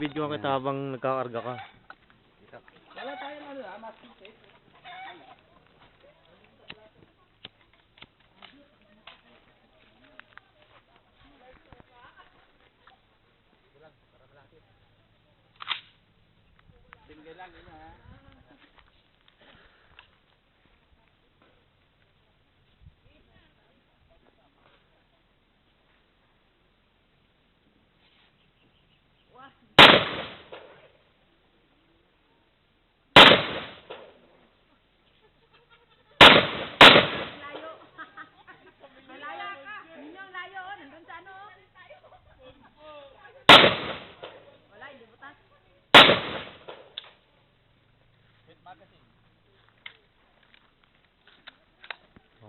Video kita habang nagkakarga ka. Wala tayong ano masking tape. Tinggal lang yun ha.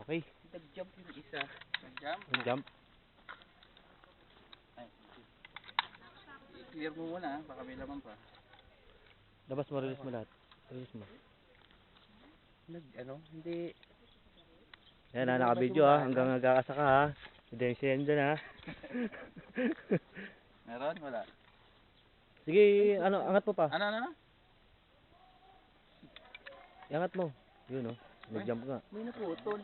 Okay. Nag-jump yung isa. Nag-jump? Nag-jump. Ay, i-clear mo muna, baka may laman pa. Labas mo, release mo lahat. Release mo. Hindi. Yan na, naka-video ha. Hanggang nagkakasa ka ha. Hindi yung siya dyan ha. Meron? Wala. Sige, angat mo pa. Ano? Angat mo. Yun o. Nag-jump ka. May naputol.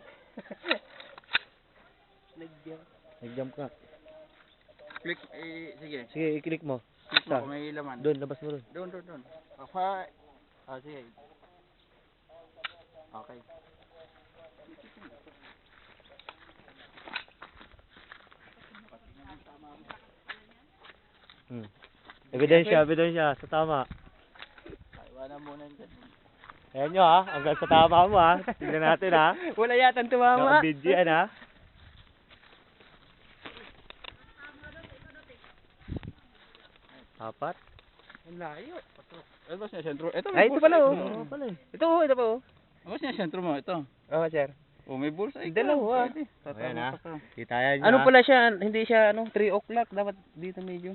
Nag-jump. Nag-jump ka. Click, sige. Sige, i-click mo. Click mo kung may laman. Doon, labas mo doon. Doon. Papa. Sige. Okay. Ebidensya. Sa tama. Iwanan muna dyan. Ayan nyo ha. Hanggang sa tama mo ha. Tignan natin ha. Wala yata tumama. Naka-video yan ha. Apat. Ang layo. Ito ba siya sentro? Ito Ay, ito pala oh. Oo pala eh. Ito pa oh. Ano ba siya sentro mo? Ito. Oo, sir. Oh, may bulsa. Dalawa. Pwede. Ayan Tatama ha. pa ka. Kita yan Ano pala siya? Hindi siya 3 o'clock. Dapat dito medyo.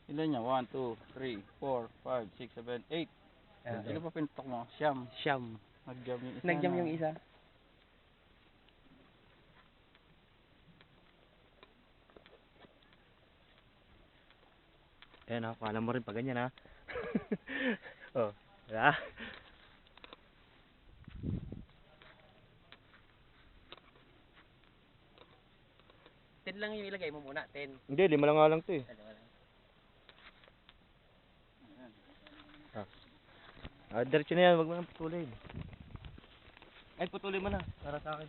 Ilan niya? 1, 2, 3, 4, 5, 6, 7, 8. Ilan pa pinutok mo? Siyam. Nag-jam yung isa. Nag-jam yung isa. Ayan ha. Paalam mo rin pa ganyan ha. Oh. Diba? 10 lang yung ilagay mo muna, 10. Hindi, 5 lang nga lang to eh. Diretso na yan. Wag mo nang putulin. Ay, putulin mo na. Para sa akin.